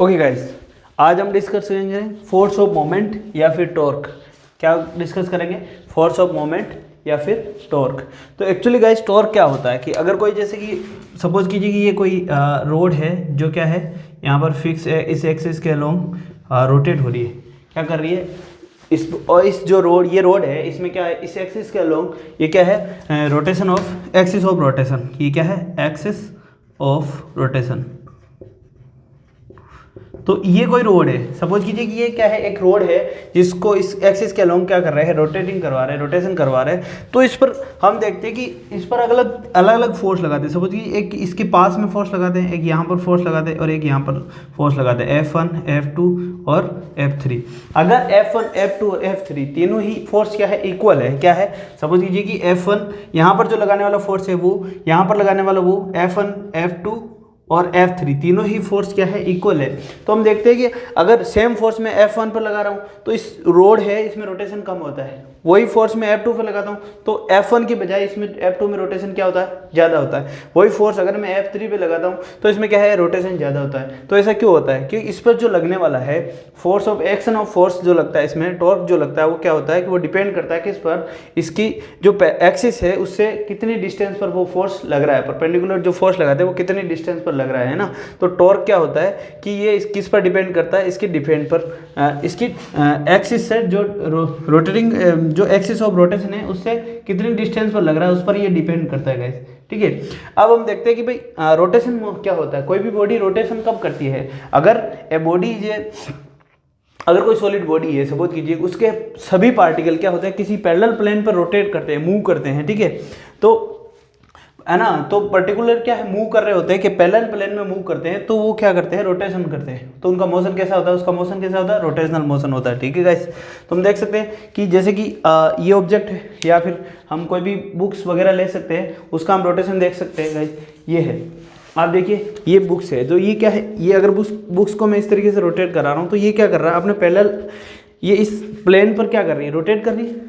Okay guys, आज हम discuss करेंगे फोर्स ऑफ मोमेंट या फिर टॉर्क। क्या डिस्कस करेंगे? फोर्स ऑफ मोमेंट या फिर टॉर्क। तो एक्चुअली गाइस टॉर्क क्या होता है कि अगर कोई जैसे कि सपोज कीजिए कि ये कोई रोड है जो क्या है यहाँ पर फिक्स है, इस एक्सिस के अलोंग रोटेट हो रही है। क्या कर रही है? इस जो रोड, ये रोड है, इसमें क्या है, इस एक्सिस के अलोंग ये क्या है, rotation of axis of rotation. ये क्या है? Axis of rotation. तो ये कोई रोड है, सपोज कीजिए कि ये क्या है, एक रोड है जिसको इस एक्सिस के अलोंग क्या कर रहे हैं, रोटेटिंग करवा रहे हैं, रोटेशन करवा रहे हैं। तो इस पर हम देखते हैं कि इस पर अलग अलग फोर्स लगाते हैं। सपोज कि एक इसके पास में फोर्स लगाते हैं, एक यहाँ पर फोर्स लगाते हैं और एक यहाँ पर फोर्स लगाते हैं, F1 F2 और F3। अगर F1 F2 और F3 तीनों ही फोर्स क्या है, इक्वल है। क्या है? सपोज कीजिए कि F1 यहाँ पर जो लगाने वाला फोर्स है वो, यहाँ पर लगाने वाला वो, F1 F2 और F3 तीनों ही फोर्स क्या है, इक्वल है। तो हम देखते हैं कि अगर सेम फोर्स मैं F1 पर लगा रहा हूँ तो इस रोड है, इसमें रोटेशन कम होता है। वही फोर्स मैं F2 पर लगाता हूँ तो F1 की बजाय इसमें F2 में रोटेशन क्या होता है, ज़्यादा होता है। वही फोर्स अगर मैं F3 पे लगाता हूँ तो इसमें क्या है, रोटेशन ज़्यादा होता है। तो ऐसा क्यों होता है? क्योंकि इस पर जो लगने वाला है force of action of force जो लगता है, इसमें टॉर्क जो लगता है वो क्या होता है कि वो डिपेंड करता है किस पर, इसकी जो एक्सिस है उससे कितनी डिस्टेंस पर वो फोर्स लग रहा है, परपेंडिकुलर जो फोर्स लगाते हैं वो कितनी डिस्टेंस पर लग रहा है ना। तो टॉर्क क्या होता है कि ये किस पर डिपेंड करता है, इसकी डिपेंड पर, इसकी एक्सिस से जो रोटेटिंग जो एक्सिस ऑफ रोटेशन है उससे कितनी डिस्टेंस पर लग रहा है उस पर ये डिपेंड करता है गाइस। ठीक है, अब हम देखते हैं कि भाई रोटेशन क्या होता है। कोई भी बॉडी रोटेशन कब करती है? अगर ए बॉडी अगर कोई सॉलिड बॉडी है, सपोज कीजिए उसके सभी पार्टिकल क्या होते हैं, किसी पैरेलल प्लेन पर रोटेट करते हैं, मूव करते हैं। ठीक है, तो है ना, तो पर्टिकुलर क्या है, मूव कर रहे होते हैं कि पैरेलल प्लेन में मूव करते हैं, तो वो क्या करते हैं, रोटेशन करते हैं। तो उनका मोशन कैसा होता है, उसका मोशन कैसा होता है, रोटेशनल मोशन होता है। ठीक है गाइस, तो हम देख सकते हैं कि जैसे कि ये ऑब्जेक्ट है या फिर हम कोई भी बुक्स वगैरह ले सकते हैं, उसका हम रोटेशन देख सकते हैं गाइस। ये है, आप देखिए ये बुक्स है, जो ये क्या है, ये अगर बुक्स को मैं इस तरीके से रोटेट करा रहा हूँ तो ये क्या कर रहा है, अपने पैरेलल, ये इस प्लेन पर क्या कर रही है, रोटेट कर रही है।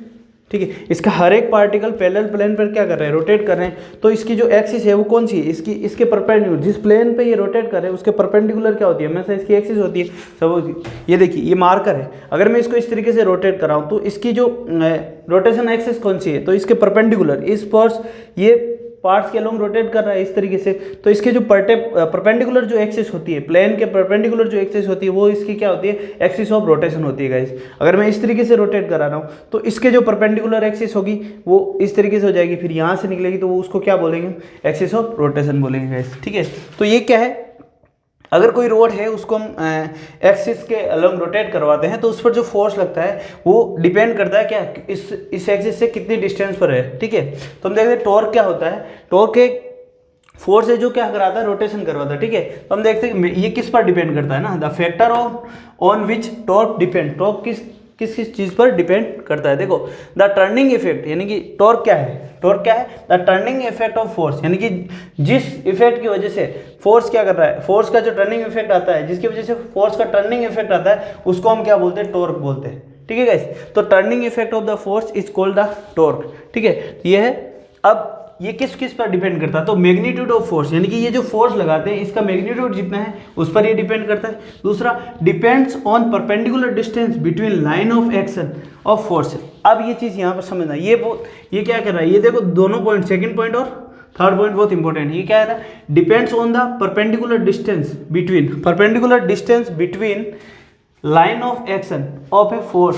ठीक है, इसका हर एक पार्टिकल पैरेलल प्लेन पर क्या कर रहे हैं, रोटेट कर रहे हैं। तो इसकी जो एक्सिस है वो कौन सी है, इसके परपेंडिकुलर, जिस प्लेन पे ये रोटेट कर रहे हैं उसके परपेंडिकुलर क्या होती है, हमेशा इसकी एक्सिस होती है। सपोज ये देखिए, ये मार्कर है, अगर मैं इसको इस तरीके से रोटेट कर रहा हूँ तो इसकी जो रोटेशन एक्सिस कौन सी है, तो इसके परपेंडिकुलर, इस फोर्स ये पार्ट्स के अलोंग रोटेट कर रहा है इस तरीके से। तो इसके जो परपेंडिकुलर जो एक्सिस होती है, प्लेन के परपेंडिकुलर जो एक्सिस होती है वो इसकी क्या होती है, एक्सिस ऑफ रोटेशन होती है गाइस। अगर मैं इस तरीके से रोटेट करा रहा हूँ तो इसके जो परपेंडिकुलर एक्सिस होगी वो इस तरीके से हो जाएगी, फिर यहाँ से निकलेगी तो वो उसको क्या बोलेंगे, एक्सिस ऑफ रोटेशन बोलेंगे गाइस। ठीक है, तो ये क्या है, अगर कोई रोड है उसको हम एक्सिस के अलोंग रोटेट करवाते हैं तो उस पर जो फोर्स लगता है वो डिपेंड करता है क्या, इस एक्सिस से कितनी डिस्टेंस पर है। ठीक है, तो हम देखते हैं टॉर्क क्या होता है। टॉर्क एक फोर्स है जो क्या कराता है, रोटेशन करवाता है। ठीक है, तो हम देखते हैं ये किस पर डिपेंड करता है ना, the factor on which torque depend, torque किस चीज़ पर डिपेंड करता है। देखो, द टर्निंग इफेक्ट, यानी कि टॉर्क क्या है, टॉर्क क्या है, the turning effect of force, यानी कि जिस इफेक्ट की वजह से फोर्स क्या कर रहा है, फोर्स का जो टर्निंग इफेक्ट आता है, जिसकी वजह से फोर्स का टर्निंग इफेक्ट आता है उसको हम क्या बोलते हैं, टॉर्क बोलते हैं। ठीक है गाइस, तो turning effect of the force is called the torque. ठीक है, ये है। अब ये किस पर डिपेंड करता है, तो मैग्नीट्यूड ऑफ फोर्स, यानी कि ये जो फोर्स लगाते हैं इसका मैग्नीट्यूड जितना है उस पर ये डिपेंड करता है। दूसरा, depends on perpendicular distance between line of action of force. अब ये चीज़ यहाँ पर समझना, ये क्या कर रहा है, ये देखो दोनों पॉइंट, सेकंड पॉइंट और थर्ड पॉइंट बहुत इंपॉर्टेंट है। ये क्या है, depends on the perpendicular distance between line of action of a force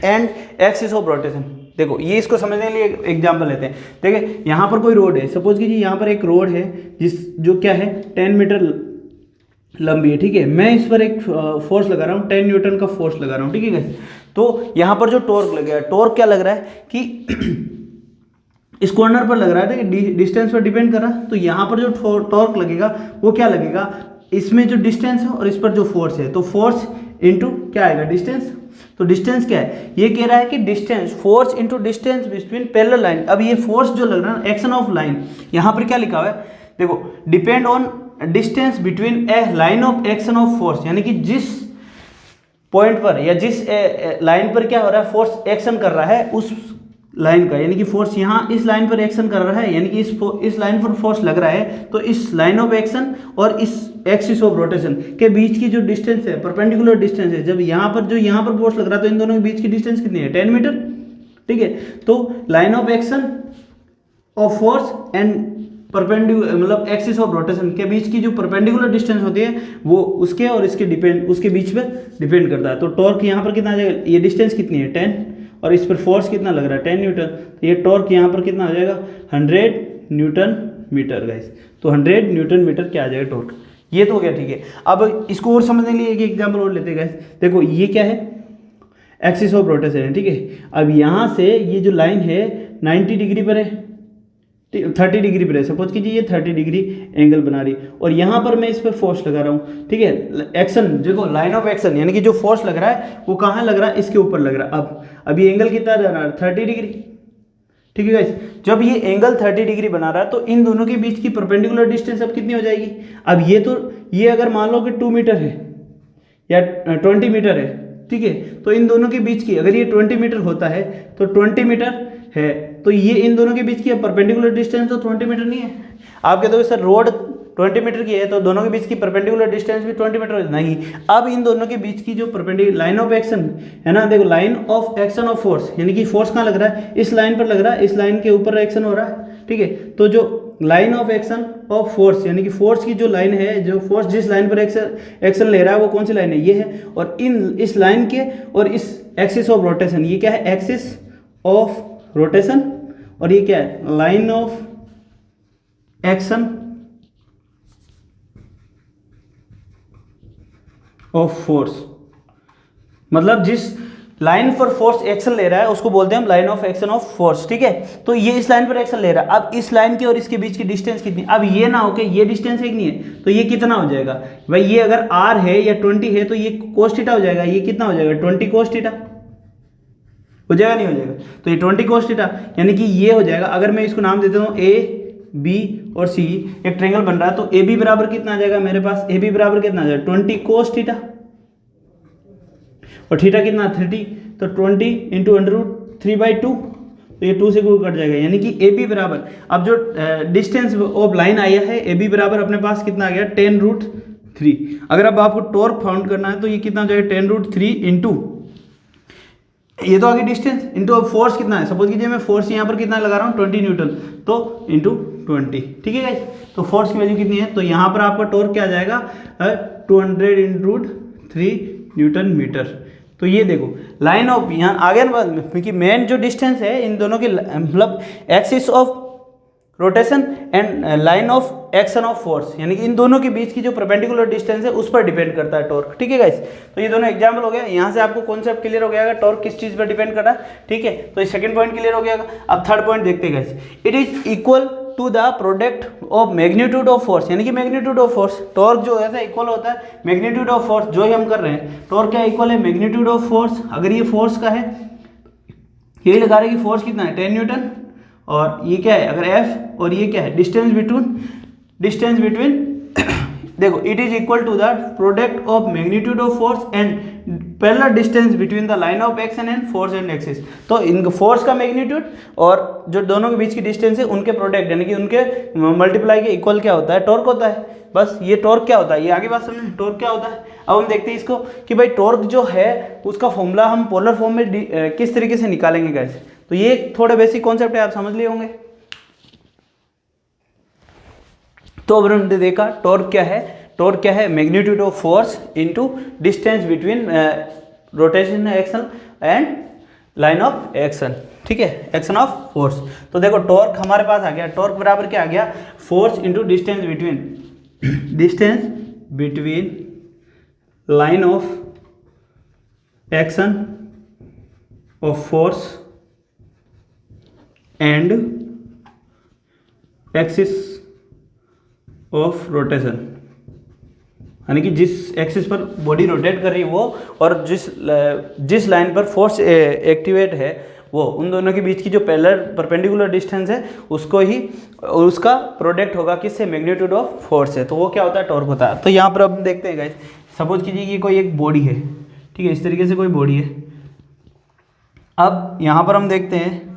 and axis of rotation. देखो, ये इसको समझने के लिए एक एग्जाम्पल लेते हैं। देखिए, यहाँ पर कोई रोड है, सपोज कीजिए यहाँ पर एक रोड है जो क्या है 10 मीटर लंबी है। ठीक है, मैं इस पर एक फोर्स लगा रहा हूँ, 10 न्यूटन का फोर्स लगा रहा हूँ। ठीक है गाइस, तो यहाँ पर जो टॉर्क लगेगा, टॉर्क क्या लग रहा है कि इस कॉर्नर पर लग रहा है, डिस्टेंस पर डिपेंड कर रहा है। तो यहाँ पर जो टॉर्क लगेगा वो क्या लगेगा, इसमें जो डिस्टेंस है और इस पर जो फोर्स है, तो फोर्स इंटू क्या आएगा, डिस्टेंस। तो डिस्टेंस क्या है, ये कह रहा है कि distance, force into distance between parallel line. अब ये फोर्स जो लग रहा है, एक्शन ऑफ लाइन, यहाँ पर क्या लिखा हुआ है, देखो, depend on distance between A line of action of force, यानी कि जिस पॉइंट पर या जिस लाइन पर क्या हो रहा है, फोर्स एक्शन कर रहा है उस लाइन का, यानी कि फोर्स यहाँ इस लाइन पर एक्शन कर रहा है, यानी कि इस लाइन पर फोर्स लग रहा है, तो इस लाइन ऑफ एक्शन और इस एक्सिस ऑफ रोटेशन के बीच की जो डिस्टेंस है, परपेंडिकुलर डिस्टेंस है, जब यहाँ पर फोर्स लग रहा है तो इन दोनों के बीच की डिस्टेंस कितनी है, 10 मीटर। ठीक है, तो line of action of force and perpendicular मतलब एक्सिस ऑफ रोटेशन के बीच की जो परपेंडिकुलर डिस्टेंस होती है वो उसके और उसके बीच में डिपेंड करता है। तो टॉर्क यहाँ पर कितना आ जाएगा, ये डिस्टेंस कितनी है 10, और इस पर फोर्स कितना लग रहा है 10 न्यूटन, तो ये टॉर्क यहाँ पर कितना आ जाएगा 100 न्यूटन मीटर गाइस। तो 100 न्यूटन मीटर क्या आ जाएगा टॉर्क। ये तो हो गया। ठीक है, अब इसको और समझने के लिए एक एग्जाम्पल और लेते हैं गाइस। देखो ये क्या है, एक्सिस ऑफ रोटेशन है। ठीक है, अब यहाँ से ये जो लाइन है 90 डिग्री पर है, 30 डिग्री पर है, सपोज कीजिए ये 30 डिग्री एंगल बना रही, और यहाँ पर मैं इस पर फोर्स लगा रहा हूँ। ठीक है, एक्शन देखो, लाइन ऑफ एक्शन यानी कि जो फोर्स लग रहा है वो कहाँ लग रहा है, इसके ऊपर लग रहा है। अब ये एंगल कितना बना रहा है 30 डिग्री। ठीक है गाइस, जब ये एंगल 30 डिग्री बना रहा है तो इन दोनों के बीच की परपेंडिकुलर डिस्टेंस अब कितनी हो जाएगी। अब ये अगर मान लो कि 2 मीटर है या 20 मीटर है, ठीक है, तो इन दोनों के बीच की अगर ये 20 मीटर होता है तो 20 मीटर है, तो ये इन दोनों के बीच की परपेंडिकुलर डिस्टेंस तो 20 मीटर नहीं है। आप कहते हो सर रोड 20 मीटर की है तो दोनों के बीच की परपेंडिकुलर डिस्टेंस भी 20 मीटर नहीं। अब इन दोनों के बीच की जो परपेंडिकुलर लाइन ऑफ एक्शन है ना, देखो line of action of force यानी कि फोर्स कहाँ लग रहा है, इस लाइन पर लग रहा है, इस लाइन के ऊपर एक्शन हो रहा है। ठीक है, तो जो line of action of force यानी कि फोर्स की जो लाइन है, जो फोर्स जिस लाइन पर एक्शन ले रहा है वो कौन सी लाइन है, ये है। और इस लाइन के और इस एक्सिस ऑफ रोटेशन, ये क्या है एक्सिस ऑफ रोटेशन, और ये क्या है line of action of force. मतलब जिस लाइन पर फोर्स एक्शन ले रहा है उसको बोलते हैं हम line of action of force. ठीक है, तो ये इस लाइन पर एक्शन ले रहा है। अब इस लाइन के और इसके बीच की डिस्टेंस कितनी, अब ये ना हो के ये डिस्टेंस एक नहीं है तो ये कितना हो जाएगा भाई, ये अगर r है या 20 है तो ये cos थीटा हो जाएगा। ये कितना हो जाएगा 20 cos थीटा हो जाएगा, नहीं हो जाएगा, तो ये 20 cos थीटा यानी कि ये हो जाएगा। अगर मैं इसको नाम देता हूँ a b और c, एक ट्रायंगल बन रहा है, तो ए बी बराबर कितना आ जाएगा मेरे पास, ए बी बराबर कितना आ जाएगा 20 cos थीटा, और थीटा कितना 30, तो 20 इंटू √3/2, तो ये 2 से कट जाएगा। यानी कि ए बी बराबर, अब जो डिस्टेंस ऑफ लाइन आया है ए बी बराबर अपने पास कितना आ गया 10√3। अगर अब आपको टॉर्क फाउंड करना है तो ये कितना हो जाएगा 10√3 इंटू, ये तो आगे डिस्टेंस इंटू अब फोर्स कितना है, सपोज कीजिए मैं फोर्स यहाँ पर कितना लगा रहा हूँ 20 न्यूटन, तो इंटू 20। ठीक है गाइस, तो फोर्स की वैल्यू कितनी है, तो यहाँ पर आपका टॉर्क क्या आ जाएगा 200 इंटू 3 न्यूटन मीटर। तो ये देखो लाइन ऑफ, यहाँ आगे क्योंकि मेन जो डिस्टेंस है इन दोनों की मतलब axis of rotation and line of action of force यानी कि इन दोनों के बीच की जो परपेंडिकुलर डिस्टेंस है उस पर डिपेंड करता है टॉर्क। ठीक है गाइस, तो ये दोनों एग्जांपल हो गया। यहाँ से आपको कॉन्सेप्ट क्लियर हो गया टॉर्क किस चीज़ पर डिपेंड कर रहा है। ठीक है, तो ये सेकंड पॉइंट क्लियर हो गया। अब थर्ड पॉइंट देखते हैं guys, it is equal to the product of magnitude of force यानी कि मैग्नीट्यूड ऑफ फोर्स, टॉर्क जो है इक्वल होता है मैग्नीट्यूड ऑफ फोर्स, जो ही हम कर रहे हैं टॉर्क क्या इक्वल है मैग्नीट्यूड ऑफ फोर्स। अगर ये फोर्स का है, यही लगा रहे कि फोर्स कितना है 10 न्यूटन, और ये क्या है अगर F, और ये क्या है डिस्टेंस बिटवीन देखो it is equal to the product of magnitude of force and parallel distance between the line of action and force and axis. तो इन फोर्स का मैग्नीट्यूड और जो दोनों के बीच की डिस्टेंस है उनके प्रोडक्ट यानी कि उनके मल्टीप्लाई के इक्वल क्या होता है टॉर्क होता है। बस ये टॉर्क क्या होता है, ये आगे बात समझे टॉर्क क्या होता है। अब हम देखते हैं इसको कि भाई टॉर्क जो है उसका फॉर्मूला हम पोलर फॉर्म में किस तरीके से निकालेंगे गाइस। तो ये थोड़े बेसिक कॉन्सेप्ट है, आप समझ लिए होंगे। तो अब हमने देखा टॉर्क क्या है, टॉर्क क्या है magnitude of force into distance between rotation action and line of action. ठीक है, एक्शन ऑफ फोर्स। तो देखो टॉर्क हमारे पास आ गया, टॉर्क बराबर क्या आ गया force into distance between line of action of force and axis of rotation यानी कि जिस एक्सिस पर बॉडी रोटेट कर रही है वो, और जिस लाइन पर फोर्स एक्टिवेट है वो, उन दोनों के बीच की जो परपेंडिकुलर डिस्टेंस है उसको ही, उसका प्रोडक्ट होगा किससे मैग्नीट्यूड ऑफ फोर्स है, तो वो क्या होता है टॉर्क होता है। तो यहाँ पर अब देखते हैं गाइस, सपोज कीजिए कि कोई एक बॉडी है, ठीक है, इस तरीके से कोई बॉडी है। अब यहाँ पर हम देखते हैं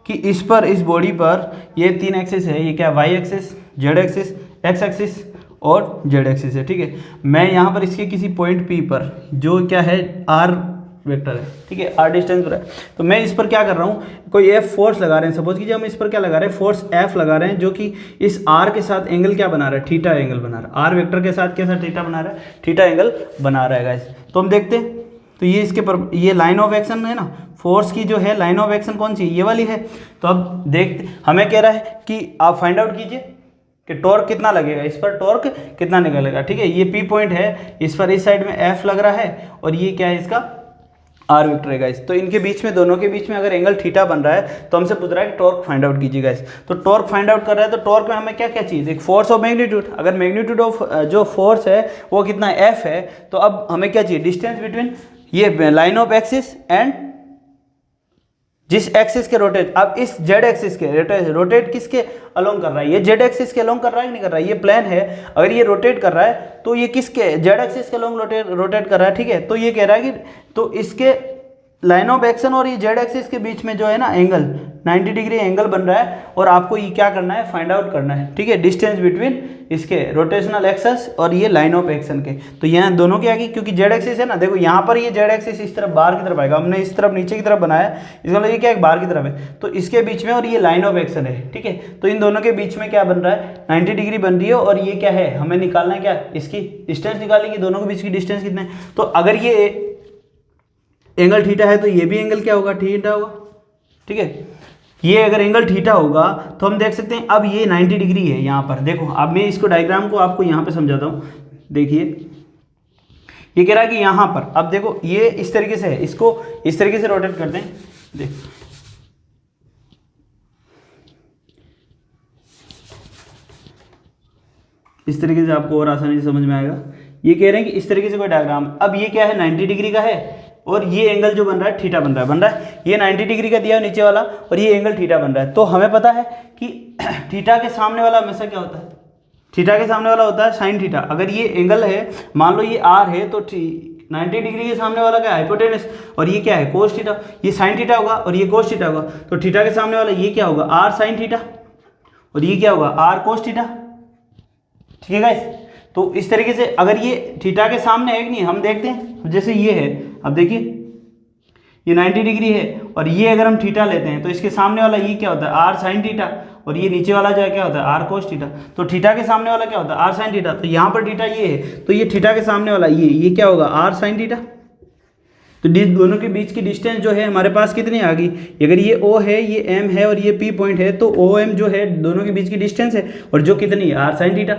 कि इस बॉडी पर ये 3 एक्सिस है, ये क्या Y axis, Z axis, X axis और जेड एक्सिस है, ठीक है। मैं यहाँ पर इसके किसी पॉइंट पी पर जो क्या है आर वेक्टर है, ठीक है, आर डिस्टेंस पर है, तो मैं इस पर क्या कर रहा हूँ, कोई एफ फोर्स लगा रहे हैं। सपोज कीजिए हम इस पर क्या लगा रहे हैं, फोर्स एफ लगा रहे हैं, जो कि इस आर के साथ एंगल क्या बना रहा है, थीटा एंगल बना रहा है। आर वेक्टर के साथ कैसा थीटा बना रहा है, थीटा एंगल बना रहा है गाइस। तो हम देखते हैं, तो ये इसके पर ये लाइन ऑफ एक्शन है ना, फोर्स की जो है लाइन ऑफ एक्शन कौन सी, ये वाली है। तो अब देखते, हमें कह रहा है कि आप फाइंड आउट कीजिए कि टॉर्क कितना लगेगा, इस पर टॉर्क कितना निकलेगा, ठीक है। ये पी पॉइंट है, इस पर इस साइड में एफ लग रहा है और ये क्या है इसका आर वेक्टर है गाइस। तो इनके बीच में, दोनों के बीच में अगर एंगल थीटा बन रहा है तो हमसे पूछ रहा है कि टॉर्क फाइंड आउट कीजिए गाइस। तो टॉर्क फाइंड आउट कर रहा है, तो टॉर्क में हमें क्या क्या चीज़, एक फोर्स ऑफ मैग्नीट्यूड, अगर मैग्नीट्यूड ऑफ जो फोर्स है वो कितना एफ है, तो अब हमें क्या चाहिए, डिस्टेंस बिटवीन ये लाइन ऑफ एक्सिस एंड जिस एक्सिस के रोटेट, अब इस जेड एक्सिस के रोटेट किसके अलोंग कर रहा है, ये जेड एक्सिस के अलोंग कर रहा है कि नहीं कर रहा है, ये प्लेन है, अगर ये रोटेट कर रहा है तो ये किसके जेड एक्सिस के अलोंग रोटेट कर रहा है, ठीक है। तो ये कह रहा है कि तो इसके लाइन ऑफ एक्शन और ये जेड एक्सिस के बीच में जो है ना एंगल 90 डिग्री एंगल बन रहा है, और आपको ये क्या करना है, फाइंड आउट करना है, ठीक है, डिस्टेंस बिटवीन इसके रोटेशनल एक्सेस और ये लाइन ऑफ एक्शन के। तो यहाँ दोनों के आगे, क्योंकि जेड एक्सिस है ना, देखो यहाँ पर ये जेड एक्सिस इस तरफ बाहर की तरफ आएगा, हमने इस तरफ नीचे की तरफ बनाया, इसका मतलब ये क्या है, बाहर की तरफ है, तो इसके बीच में और ये लाइन ऑफ एक्शन है, ठीक है। तो इन दोनों के बीच में क्या बन रहा है, 90 डिग्री बन रही है, और ये क्या है, हमें निकालना है क्या, इसकी डिस्टेंस निकालेंगे, दोनों के बीच की डिस्टेंस कितना है। तो अगर ये एंगल थीटा है तो ये भी एंगल क्या होगा, थीटा होगा, ठीक है। ये अगर एंगल थीटा होगा तो हम देख सकते हैं, अब ये 90 डिग्री है यहाँ पर, देखो अब मैं इसको डायग्राम को आपको यहाँ पे समझाता हूँ। देखिए ये कह रहा है कि यहाँ पर, अब देखो ये इस तरीके से है, इसको इस तरीके से रोटेट करते हैं, देखो इस तरीके से आपको और आसानी से समझ में आएगा। ये कह रहे हैं कि इस तरीके से कोई डायग्राम, अब ये क्या है 90 डिग्री का है, और ये एंगल जो बन रहा है थीटा बन रहा है, ये 90 डिग्री का दिया है नीचे वाला, और ये एंगल थीटा बन रहा है। तो हमें पता है कि थीटा के सामने वाला हमेशा क्या होता है, थीटा के सामने वाला होता है साइन थीटा। अगर ये एंगल है, मान लो ये आर है, तो 90 डिग्री के सामने वाला क्या है, हाइपोटेनस, और ये क्या है कोस थीटा, ये साइन थीटा होगा और ये कोस थीटा होगा। तो थीटा के सामने वाला ये क्या होगा, आर साइन थीटा, और ये क्या होगा, आर कोस थीटा, ठीक है गाइस। तो इस तरीके से अगर ये थीटा के सामने है कि नहीं, हम देखते हैं, जैसे ये है, अब देखिए ये 90 डिग्री है, और ये अगर हम थीटा लेते हैं तो इसके सामने वाला ये क्या होता है, आर साइन थीटा, और ये नीचे वाला जो है क्या होता है, आर कोस थीटा। तो थीटा के सामने वाला क्या होता है, आर साइन थीटा। तो यहाँ पर थीटा ये है, तो ये थीटा के सामने वाला ये क्या होगा, आर साइन थीटा। तो दोनों के बीच की डिस्टेंस जो है हमारे पास कितनी आ गई, अगर ये ओ है, ये एम है, और ये पी पॉइंट है, तो ओ एम जो है दोनों के बीच की डिस्टेंस है, और जो कितनी है, आर साइन थीटा,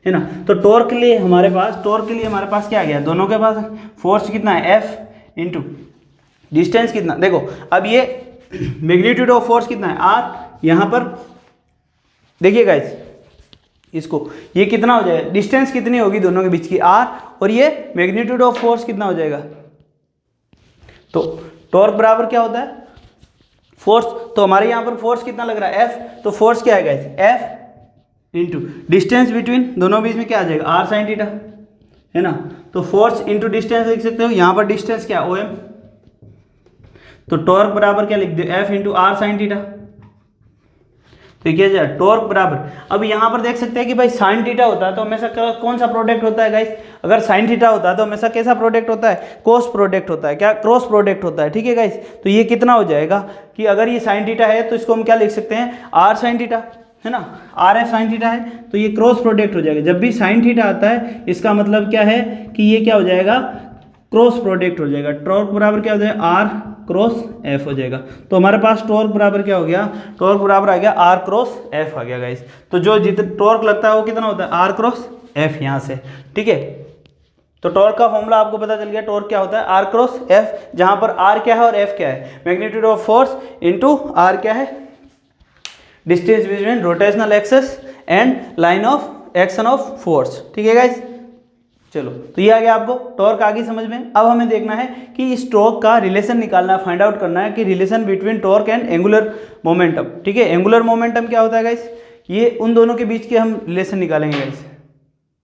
है ना। तो टॉर्क के लिए हमारे पास क्या आ गया, दोनों के पास फोर्स कितना है, एफ इंटू डिस्टेंस कितना। देखो अब ये मैग्नीट्यूड ऑफ फोर्स कितना है, आर, यहाँ पर देखिए गाइस, इसको ये कितना हो जाएगा, डिस्टेंस कितनी होगी दोनों के बीच की, आर, और ये मैग्नीट्यूड ऑफ फोर्स कितना हो जाएगा। तो टॉर्क बराबर क्या होता है, फोर्स। तो हमारे यहाँ पर फोर्स कितना लग रहा है, एफ। तो फोर्स क्या है guys, F into distance between, दोनों बीच में क्या आ जाएगा, आर साइन थीटा, है ना। तो फोर्स इंटू डिस्टेंस लिख सकते हो, यहाँ पर डिस्टेंस क्या, ओ एम। तो टॉर्क बराबर क्या लिख दो, F into R sine theta. तो क्या जाए, टॉर्क बराबर, अब यहाँ पर देख सकते हैं कि भाई साइन थीटा होता है तो हमेशा कौन सा प्रोडक्ट होता है गाइस, अगर साइन थीटा होता है तो हमेशा कैसा प्रोडक्ट होता है, कोस प्रोडक्ट होता है, क्या क्रॉस प्रोडक्ट होता है, ठीक है गाइस। तो ये कितना हो जाएगा कि अगर ये साइन थीटा है तो इसको हम क्या लिख सकते हैं, आर साइन थीटा, है ना, आर एफ साइन थीटा है, तो ये क्रॉस प्रोडक्ट हो जाएगा। जब भी साइन थीटा आता है इसका मतलब क्या है कि ये क्या हो जाएगा, क्रॉस प्रोडक्ट हो जाएगा। टॉर्क बराबर क्या हो जाएगा, आर क्रॉस एफ हो जाएगा। तो हमारे पास टॉर्क बराबर क्या हो गया, टॉर्क बराबर आ गया आर क्रॉस एफ आ गया गाइस। तो जो जितना टॉर्क लगता है वो कितना होता है, आर क्रॉस एफ यहाँ से, ठीक है। तो टॉर्क का फॉर्मूला आपको पता चल गया, टॉर्क क्या होता है, आर क्रॉस एफ, जहाँ पर आर क्या है और एफ क्या है, magnitude of force into R क्या है, distance between rotational axes and line of action of force, ठीक है गाइस। चलो तो ये आ गया आपको टॉर्क आगे समझ में। अब हमें देखना है कि इस टॉर्क का रिलेशन निकालना है, फाइंड आउट करना है कि relation between torque and angular momentum, ठीक है। एंगुलर मोमेंटम क्या होता है गाइस, ये उन दोनों के बीच के हम रिलेशन निकालेंगे गाइस।